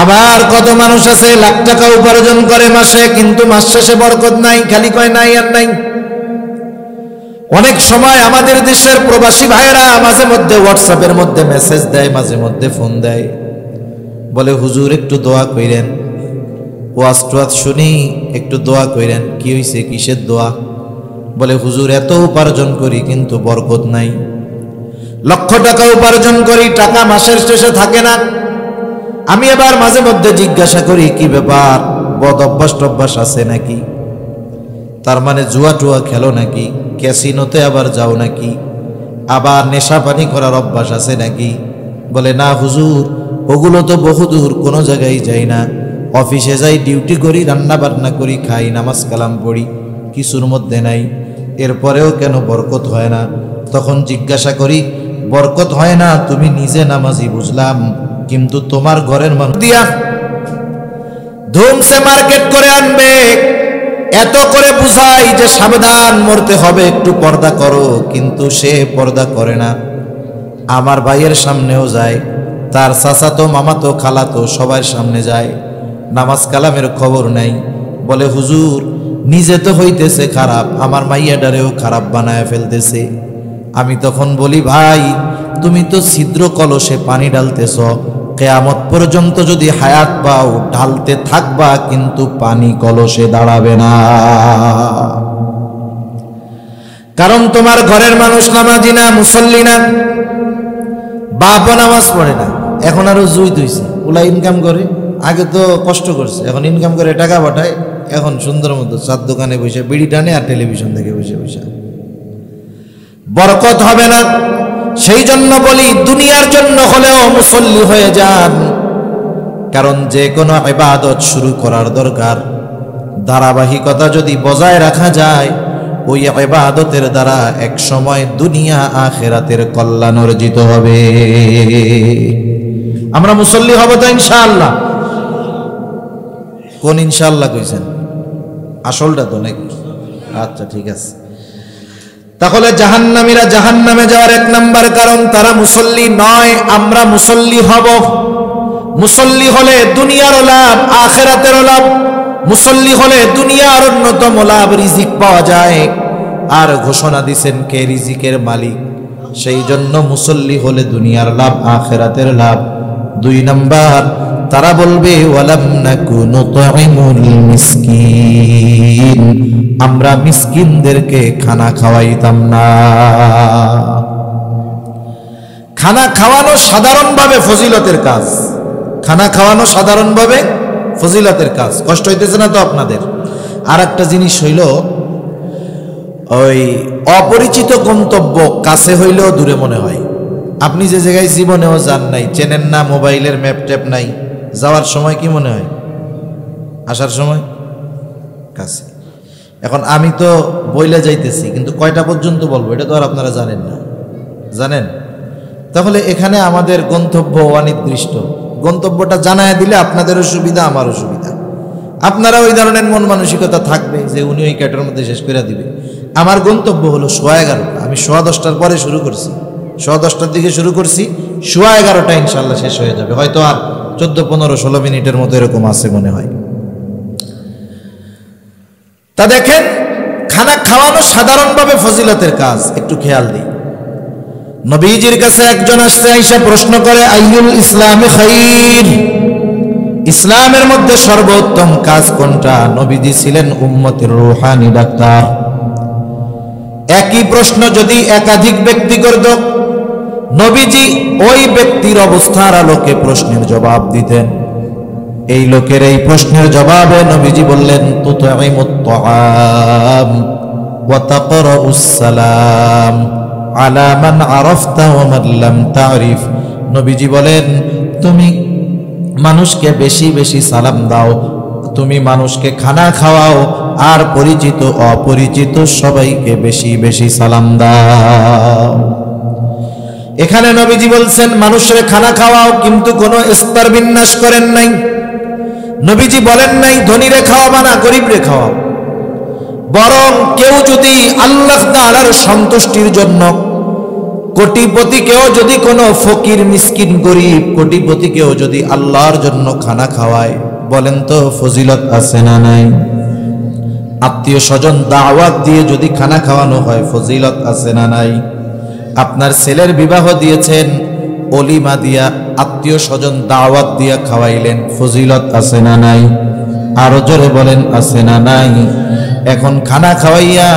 আবার কত মানুষ আছে লাখ টাকা উপার্জন করে মাসে, কিন্তু মাস শেষে বরকত নাই, খালি কয় নাই আর নাই। অনেক সময় আমাদের দেশের প্রবাসী ভাইয়েরা মাঝে মধ্যে হোয়াটসঅ্যাপের মধ্যে মেসেজ দেয়, মাঝে মধ্যে ফোন দেয়, বলে হুজুর একটু দোয়া কইরেন, ওয়াজ টোয়াজ শুনি, একটু দোয়া কইরেন। কি হইছে, কিসের দোয়া? বলে হুজুর এত উপার্জন করি কিন্তু বরকত নাই, লক্ষ টাকা উপার্জন করি, টাকা মাসের শেষে থাকে না। আমি এবার মাঝে মধ্যে জিজ্ঞাসা করি কি ব্যাপার, বদ অভ্যাস টভ্যাস আছে নাকি? তার মানে জুয়া টুয়া খেলো নাকি, ক্যাসিনোতে আবার যাও নাকি, আবার নেশা পানি করার অভ্যাস আছে নাকি? বলে না হুজুর, ওগুলো তো বহুদূর, কোনো জায়গায় যাই না, অফিসে যাই, ডিউটি করি, রান্না বান্না করি, খাই, নামাজ কালাম পড়ি, কিছুর মধ্যে নাই, এরপরেও কেন বরকত হয় না? তখন জিজ্ঞাসা করি, বরকত হয় না তুমি নিজে নামাজি বুঝলাম, কিন্তু তোমার ঘরের মানুষ দিয়া ধুমসে মার্কেট করে আনবে, এত করে বুঝাই যে সাবধান, মরতে হবে, একটু পর্দা করো, কিন্তু সে পর্দা করে না। আমার ভাইয়ের সামনেও যায়, তার চাচাতো মামাতো খালাতো সবার সামনে যায়, নামাজ কালামের খবর নাই। বলে হুজুর নিজে তো হইতেছে খারাপ, আমার মাইয়াডারেও খারাপ বানায় ফেলতেছে। আমি তখন বলি ভাই তুমি তো ছিদ্র কলসে পানি ঢালতেছ, কিয়ামত পর্যন্ত যদি হায়াত পাও ঢালতে থাকবা, কিন্তু পানি কলসে দাঁড়াবে না। কারণ তোমার ঘরের মানুষ নামাজি না, মুসল্লি না, বাপও নামাজ পড়ে না, এখন আরো জুই ধুইছে, ওলা ইনকাম করে, আগে তো কষ্ট করছে, এখন ইনকাম করে টাকা পাঠায়, এখন সুন্দর মতো চার দোকানে বসে বিড়ি টানে আর টেলিভিশন দেখে বসে বসে, বরকত হবে না। সেই জন্য বলি দুনিয়ার জন্য হলেও মুসল্লি হয়ে যান, কারণ যে কোনো ইবাদত শুরু করার দরকার ধারাবাহিকতা যদি বজায় রাখা যায়, ওই ইবাদতের দ্বারা এক সময় দুনিয়া আখিরাতের কল্যাণ অর্জিত হবে। আমরা মুসল্লি হব তো ইনশাআল্লাহ? কোন ইনশাআল্লাহ কইছেন? আসলটা তো নাকি? আচ্ছা ঠিক আছে। তাহলে জাহান্নামীরা জাহান্নামে যাওয়ার এক নাম্বার কারণ তারা মুসল্লি নয়। আমরা মুসল্লি হব। মুসল্লি হলে দুনিয়ার লাভ, আখিরাতের লাভ। মুসল্লি হলে দুনিয়ার অন্যতম লাভ, রিজিক পাওয়া যায়। আর ঘোষণা দিছেন কে রিজিকের মালিক, সেই জন্য মুসল্লি হলে দুনিয়ার লাভ, আখিরাতের লাভ। 2 নাম্বার, তারা বলবে ওয়ালাম নাকু নুতঈমুল মিসকিন, আমরা মিসকিনদেরকে খানা খাওয়াইতাম না। খানা খাওয়ানো সাধারণভাবে ফজিলতের কাজ, খানা খাওয়ানো সাধারণভাবে ফজিলতের কাজ। কষ্ট হইতেছে না তো আপনাদের? আর একটা জিনিস হইল, ওই অপরিচিত গন্তব্য কাছে হইলেও দূরে মনে হয়। আপনি যে জায়গায় জীবনেও যান নাই, চেনেন না, মোবাইলের ম্যাপ ট্যাপ নাই, যাওয়ার সময় কি মনে হয়? আসার সময় কাছে। এখন আমি তো বইলে যাইতেছি, কিন্তু কয়টা পর্যন্ত বলবো এটা তো আর আপনারা জানেন না, জানেন? তাহলে এখানে আমাদের গন্তব্য অনির্দিষ্ট। গন্তব্যটা জানায় দিলে আপনাদেরও সুবিধা, আমারও সুবিধা। আপনারা ওই ধরনের মন মানসিকতা থাকবে যে উনি ওই ক্যাটের মধ্যে শেষ করে দিবে। আমার গন্তব্য হলো 11:15, আমি 10:15টার পরে শুরু করছি, 10:10টার দিকে শুরু করছি, 11:15টা ইনশাল্লাহ শেষ হয়ে যাবে। হয়তো আর 14, 15, 16 মিনিটের মতো এরকম আছে মনে হয়। তা দেখেন, খানা খাওয়ানো সাধারণভাবে ফজিলতের কাজ। একটু খেয়াল দিই, নবীজির কাছে একজন আসছে, আইসা প্রশ্ন করে আইয়ুল ইসলামি খাইর, ইসলামের মধ্যে সর্বোত্তম কাজ কোনটা? নবীজি ছিলেন উম্মতের রূহানি ডাক্তার। একই প্রশ্ন যদি একাধিক ব্যক্তি করত, নবীজি ওই ব্যক্তির অবস্থার আলোকে প্রশ্নের জবাব দিতেন। এই লোকের এই প্রশ্নের জবাবে নবীজি বললেন তুতঈমুত তাআম ওয়া তাকরাউস সালাম আলা মান আরাফতা ওয়া মান লাম তারিফ। নবীজি বলেন তুমি মানুষকে বেশি বেশি সালাম দাও, তুমি মানুষকে খানা খাওয়াও, আর পরিচিত অপরিচিত সবাইকে বেশি বেশি সালাম দাও। এখানে নবীজি বলছেন মানুষের খানা খাওয়াও, কিন্তু কোনো স্তর বিন্যাস করেন নাই। নবীজি বলেন নাই ধনীরে খাওয়াবা না গরিবরে খাওয়াও, বরং কেউ যদি আল্লাহ তাআলার সন্তুষ্টির জন্য কোটিপতিকেও যদি কোনো ফকির মিসকিন গরিব কোটিপতিকেও যদি আল্লাহর জন্য খানা খাওয়ায়, বলেন তো ফজিলত আছে না নাই? আত্মীয় স্বজন দাওয়াত দিয়ে যদি খানা খাওয়ানো হয়, ফজিলত আছে না নাই? আপনার ছেলের বিবাহ দিয়েছেন, অলিমা দিয়া আত্মীয় স্বজন দাওয়াত দিয়া খাওয়াইলেন, ফজিলত আছে না নাই? আরো জোরে বলেন আছে না নাই? এখন খানা খাওয়াইয়া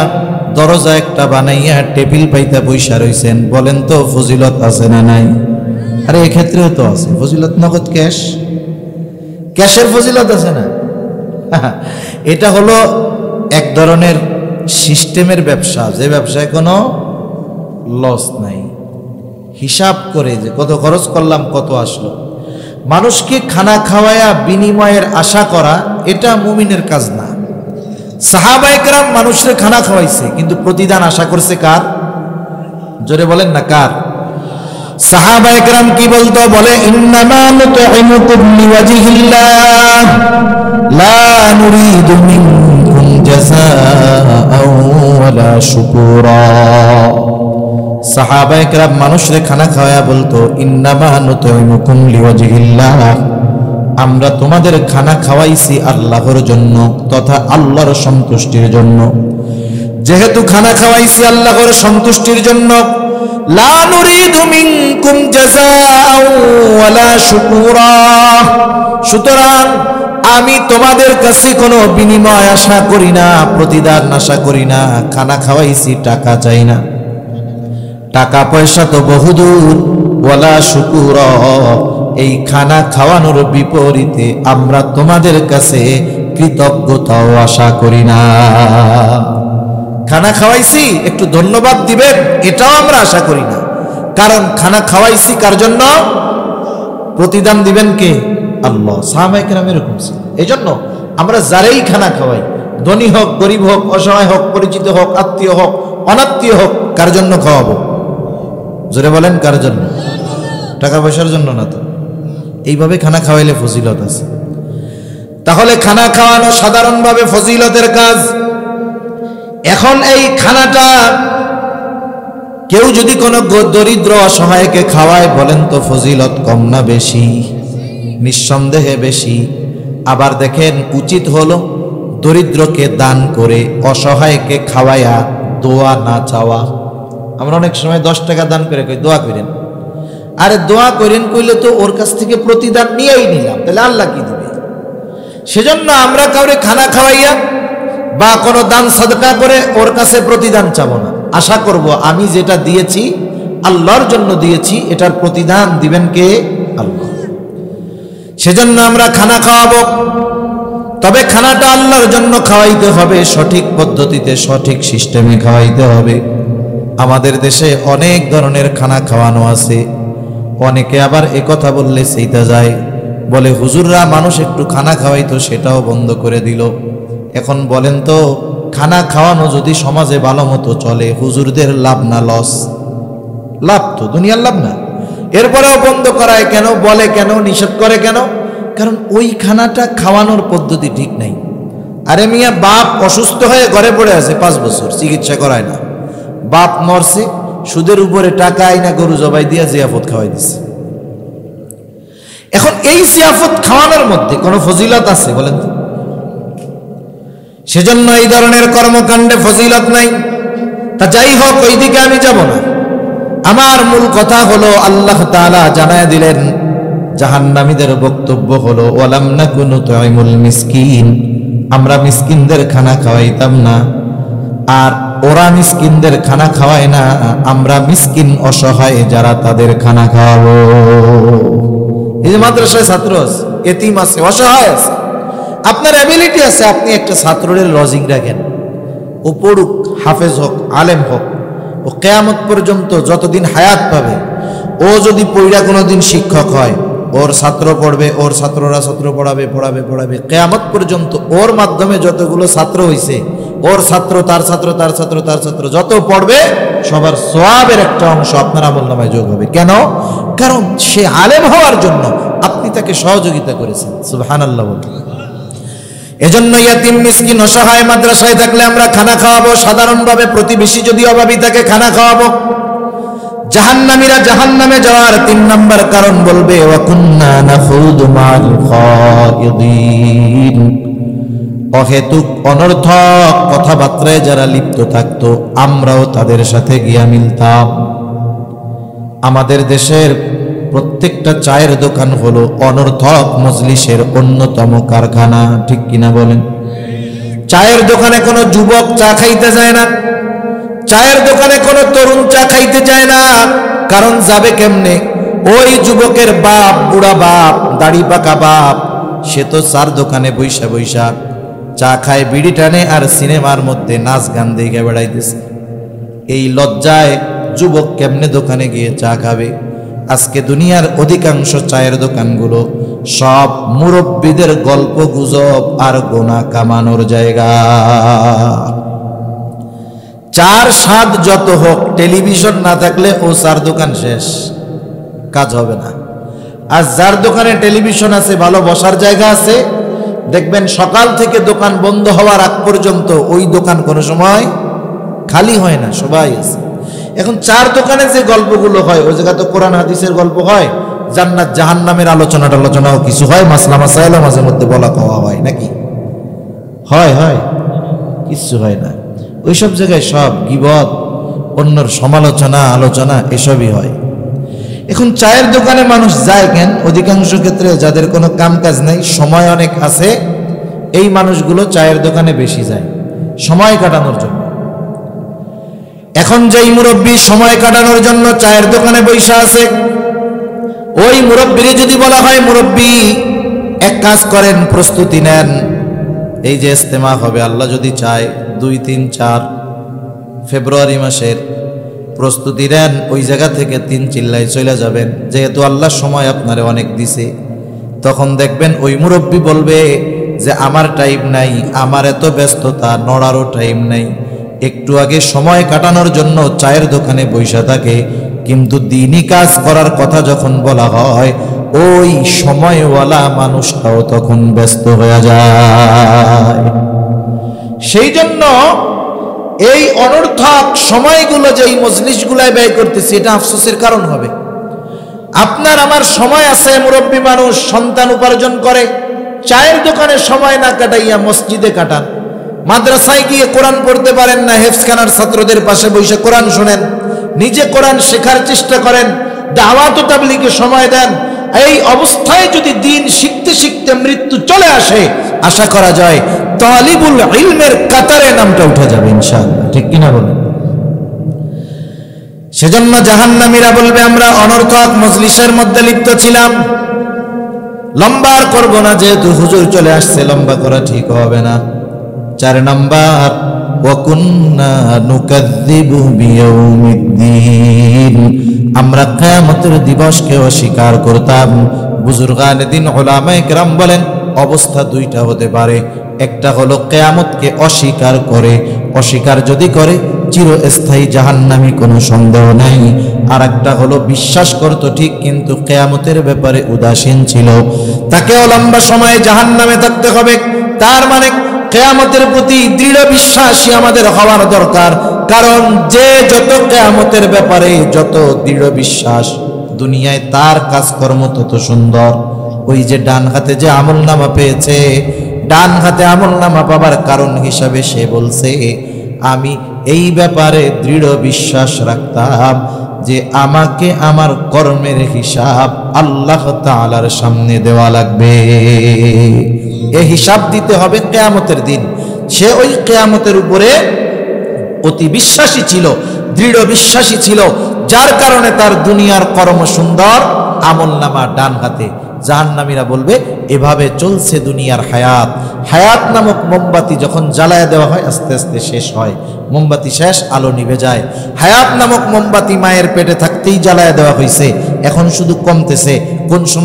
দরজা একটা বানাইয়া টেবিল পাইতা বৈশা রইছেন, বলেন তো ফজিলত আছে না নাই? আরে এক্ষেত্রেও তো আছে ফজিলত। নগদ ক্যাশের ফজিলত আছে না? এটা হলো এক ধরনের সিস্টেমের ব্যবসা, যে ব্যবসায় কোনো লস নাই, হিসাব করে যে কত খরচ করলাম কত আসলো। মানুষকে খানা খাওয়ায়া বিনিময়ের আশা করা এটা মুমিনের কাজ না। সাহাবায়ে কেরাম মানুষের খানা খাওয়াইছে, কিন্তু প্রতিদান আশা করছে কার? জোরে বলেন না কার? সাহাবায়ে কেরাম কি বলতো? বলে ইন্নামা নুতঈমুকুম লিওয়াজহিল্লাহ লা নুরিদু মিনকুম জাযাআও ওয়ালা শুকুরা। সাহাবায়ে কেরাম মানুষের খানা খাওয়ায়া বলতো ইন্নামা নুতঈমুকুম লিওয়াজহিল্লাহ, আমরা তোমাদের খানা খাওয়াইছি আল্লাহর জন্য তথা আল্লাহর সন্তুষ্টির জন্য। যেহেতু খানা খাওয়াইছি আল্লাহর সন্তুষ্টির জন্য, লা নুরিদু মিনকুম জাযাআও ওয়ালা শুকুরা, সুতরাং আমি তোমাদের কাছে কোনো বিনিময় আশা করি না, প্রতিদান আশা করি না। খানা খাওয়াইছি, টাকা চাই না, টাকা পয়সা তো বহুদূর। ওয়ালা শুকুরা, এই খানা খাওয়ানোর বিপরীতে আমরা তোমাদের কাছে কৃতজ্ঞতাও আশা করি না। খানা খাওয়াইছি একটু ধন্যবাদ দিবেন, এটাও আমরা আশা করি না। কারণ খানা খাওয়াইছি কার জন্য? প্রতিদান দিবেন কে? আল্লাহ। সাহাবায়ে কেরাম এরকম ছিল। এই জন্য আমরা যারাই খানা খাওয়াই, ধনী হোক গরিব হোক অসহায় হোক পরিচিত হোক আত্মীয় হোক অনাত্মীয় হোক, কার জন্য খাওয়াবো? জোরে বলেন কার জন্য? টাকা পয়সার জন্য না তো। এইভাবে খানা খাওয়াইলে ফজিলত আছে। তাহলে খানা খাওয়ানো সাধারণভাবে ফজিলতের কাজ। এখন এই খানাটা কেউ যদি কোনো দরিদ্র অসহায়কে খাওয়ায়, বলেন তো ফজিলত কম না বেশি? নিঃসন্দেহে বেশি। আবার দেখেন, উচিত হলো দরিদ্রকে দান করে অসহায়কে খাওয়ায়া দোয়া না চাওয়া। আমরা অনেক সময় 10 টাকা দান করে কই দোয়া করেন। আরে দোয়া করেন কইলে তো ওর কাছ থেকে প্রতিদান নিয়েই নিলাম, তাহলে আল্লাহ কি দিবে? সেজন্য আমরা কাউরে খানা খাওয়াইয়া বা কোনো দান সাদকা করে ওর কাছে প্রতিদান চাবো না। আশা করব আমি যেটা দিয়েছি আল্লাহর জন্য দিয়েছি, এটার প্রতিদান দিবেন কে? আল্লাহ। সেজন্য আমরা খানা খাওয়াবো, তবে খানাটা আল্লাহর জন্য খাওয়াইতে হবে, সঠিক পদ্ধতিতে সঠিক সিস্টেমে খাওয়াইতে হবে। আমাদের দেশে অনেক ধরনের খানা খাওয়ানো আছে। অনেকে আবার একথা বললে সেইটা যায়, বলে হুজুররা মানুষ একটু খানা খাওয়াইতো সেটাও বন্ধ করে দিল। এখন বলেন তো, খানা খাওয়ানো যদি সমাজে ভালো মতো চলে, হুজুরদের লাভ না লস? লাভ তো, দুনিয়ার লাভ না। এরপরেও বন্ধ করায় কেন? বলে কেন? নিষেধ করে কেন? কারণ ওই খানাটা খাওয়ানোর পদ্ধতি ঠিক নাই। আরে মিয়া, বাপ অসুস্থ হয়ে ঘরে পড়ে আছে 5 বছর, চিকিৎসা করায় না। বাপ মরছে, সুদের উপরে টাকা আইনা গরু জবাই দিয়া জিয়াফত খাওয়াই দিছে। এখন এই জিয়াফত খাওয়ানোর মধ্যে কোনো ফজিলত আছে বলেন তো? সেজন্য এই ধরনের কর্মকাণ্ডে ফজিলত নাই। তা যাই হোক, ওই দিকে আমি যাব না। আমার মূল কথা হলো, আল্লাহ তাআলা জানায় দিলেন, জাহান্নামীদের বক্তব্য হলো ওয়ালাম নাকু নুতঈমুল মিসকিন, আমরা মিসকিনদের খানা খাওয়াইতাম না। আর ওরা মিসকিনদের খানা খাওয়ায় না, আমরা মিসকিন অসহায় যারা তাদের খানা খাওয়াবো। এই যে মাদ্রাসায় ছাত্র আছে, এতিম আছে, অসহায় আছে, আপনার অ্যাবিলিটি আছে, আপনি একটা ছাত্রের লজিং রাখেন, ও পড়ুক, হাফেজ হোক আলেম হোক, ও কিয়ামত পর্যন্ত যতদিন হায়াত পাবে, ও যদি পড়া কোনোদিন শিক্ষক হয়, ওর ছাত্র পড়বে, ওর ছাত্ররা ছাত্র পড়াবে, কিয়ামত পর্যন্ত ওর মাধ্যমে যতগুলো ছাত্র হইছে, ওর ছাত্র তার ছাত্র তার ছাত্র তার ছাত্র যত পড়বে, সবার সওয়াবের একটা অংশ আপনার আমলনামায় যোগ হবে। কেন? কারণ সে আলেম হওয়ার জন্য আপনি তাকে সহযোগিতা করেছেন। সুবহানাল্লাহ বলতে। এজন্য ইয়াতিম মিসকিন অসহায় মাদ্রাসায় থাকলে আমরা খানা খাওয়াবো। সাধারণভাবে প্রতিবেশী যদি অভাবী থাকে খানা খাওয়াবো। জাহান্নামীরা জাহান্নামে যাওয়ার 3 নম্বর কারণ বলবে ওয়া কুন্না নাখুদু মাল খায়িদিন, অহেতুক অনর্থক কথাবার্তায় যারা লিপ্ত থাকতো আমরাও তাদের সাথে গিয়া মিলতাম। আমাদের দেশের প্রত্যেকটা চায়ের দোকান হলো অনর্থক মজলিসের অন্যতম কারখানা, ঠিক কিনা বলেন? চায়ের দোকানে কোনো যুবক চা খাইতে যায় না, চায়ের দোকানে কোনো তরুণ চা খাইতে যায় না। কারণ যাবে কেমনে? ওই যুবকের বাপ, বুড়া বাপ, দাড়ি পাকা বাপ, সে তো চার দোকানে বৈশা বৈশা চা খায়, বিড়ি টানে আর সিনেমার মধ্যে নাচ গান দেখে বেড়াইতেছে। এই লজ্জায় যুবক কেমনে দোকানে গিয়ে চা খাবে? আজকে দুনিয়ার অধিকাংশ চায়ের দোকানগুলো সব মুরব্বীদের গল্প গুজব আর গোনা কামানোর জায়গা। চার স্বাদ যত হোক, টেলিভিশন না থাকলে ও চার দোকান শেষ, কাজ হবে না। আর যার দোকানে টেলিভিশন আছে, ভালো বসার জায়গা আছে, দেখবেন সকাল থেকে দোকান বন্ধ হওয়ার আগ পর্যন্ত ওই দোকান কোনো সময় খালি হয় না, সবাই আছে। এখন চার দোকানে যে গল্পগুলো হয়, ওই জায়গা তো কোরআন হাদিসের গল্প হয়, জান্নাত জাহান্নামের আলোচনাও কিছু হয়, মাসলা মাসাইলও মাঝে মধ্যে বলা কওয়া হয়, নাকি হয়? হয়, কিচ্ছু হয় না। ওইসব জায়গায় সব গীবত, অন্যর সমালোচনা, আলোচনা এসবই হয়। এখন চায়ের দোকানে মানুষ যায় কেন? অধিকাংশ ক্ষেত্রে যাদের কোনো কাম কাজ নেই, সময় অনেক আছে, এই মানুষগুলো চায়ের দোকানে বেশি যায় সময় কাটানোর জন্য। এখন যেই মুরব্বী সময় কাটানোর জন্য চায়ের দোকানে বৈশা আছে, ওই মুরব্বীরে যদি বলা হয়, মুরব্বী এক কাজ করেন, প্রস্তুতি নেন, এই যে ইস্তেমা হবে আল্লাহ যদি চায় 2, 3, 4 ফেব্রুয়ারি মাসের, প্রস্তুতি নেন, ওই জায়গা থেকে 3 চিল্লায় চলে যাবেন, যেহেতু আল্লাহ সময় আপনারে অনেক দিছে। তখন দেখবেন ওই মুরব্বী বলবে যে আমার টাইম নাই, আমার এত ব্যস্ততা, নড়ারও টাইম নাই। একটু আগে সময় কাটানোর জন্য চায়ের দোকানে বৈশা থাকে, কিন্তু দিনই কাজ করার কথা যখন বলা হয়, ওই সময়ওয়ালা মানুষটাও তখন ব্যস্ত হয়ে যায়। সেই জন্য এই অনর্থক সময়গুলো যে এই মজলিসগুলায় ব্যয় করতেছি, এটা আফসোসের কারণ হবে। আপনার আমার সময় আছে, মুরব্বী মানুষ সন্তান উপার্জন করে, চায়ের দোকানে সময় না কাটাইয়া মসজিদে কাটান। মাদ্রাসায় গিয়ে কোরআন পড়তে পারেন না, হেফজখানার ছাত্রদের পাশে বসে কোরআন শোনেন, নিজে কোরআন শেখার চেষ্টা করেন, দাওয়াত ও তাবলীগে সময় দেন। এই অবস্থায় যদি দিন শিখতে শিখতে মৃত্যু চলে আসে, আশা করা যায় তালিবুল ইলমের কাতারে নামটা উঠে যাবে ইনশাআল্লাহ, ঠিক কিনা বলেন? সেজন্য জাহান্নামীরা বলবে আমরা অনর্থক মজলিসের মধ্যে লিপ্ত ছিলাম। লম্বা আর করব না, যেহেতু হুজুর চলে আসছে, লম্বা করা ঠিক হবে না। 4 নাম্বার, ওয়া কুন্না নুকাযযিবু বিয়াউমিদ্দিন, আমরা কিয়ামতের দিবসকে অস্বীকার করতাম। বুজুর্গানে দিন উলামায়ে কেরাম বলেন অবস্থা 2টা হতে পারে। একটা হলো কিয়ামতকে অস্বীকার করে, অস্বীকার যদি করে চিরস্থায়ী জাহান্নামী, কোনো সন্দেহ নাই। আর একটা হলো বিশ্বাস করত ঠিক, কিন্তু কিয়ামতের ব্যাপারে উদাসীন ছিল, তাকেও লম্বা সময় জাহান্নামে থাকতে হবে। তার মানে কিয়ামতের প্রতি দৃঢ় বিশ্বাসী আমাদের হওয়ার দরকার। কারণ যে যত কিয়ামতের ব্যাপারে যত দৃঢ় বিশ্বাস, দুনিয়ায় তার কাজকর্ম তত সুন্দর। ওই যে ডান হাতে যে আমলনামা পেয়েছে, ডান হাতে আমলনামা পাবার কারণ হিসাবে সে বলছে, আমি এই ব্যাপারে দৃঢ় বিশ্বাস রাখতাম যে আমাকে আমার কর্মের হিসাব আল্লাহ তাআলার সামনে দেওয়া লাগবে। এই হিসাব দিতে হবে কিয়ামতের দিন। সে ওই কিয়ামতের উপরে অতি বিশ্বাসী ছিল, দৃঢ় বিশ্বাসী ছিল, যার কারণে তার দুনিয়ার কর্ম সুন্দর, আমলনামা ডান হাতে। জাহান্নামীরা বলবে এভাবে চলছে দুনিয়ার হায়াত। হায়াত নামক মোমবাতি যখন জ্বালায় দেওয়া হয়, আস্তে আস্তে শেষ হয়, মোমবাতি শেষ, আলো নিভে যায়। হায়াত নামক মোমবাতি মায়ের পেটে থাকতেই জ্বালায় দেওয়া হয়েছে, এখন শুধু কমতেছে। কোন সময়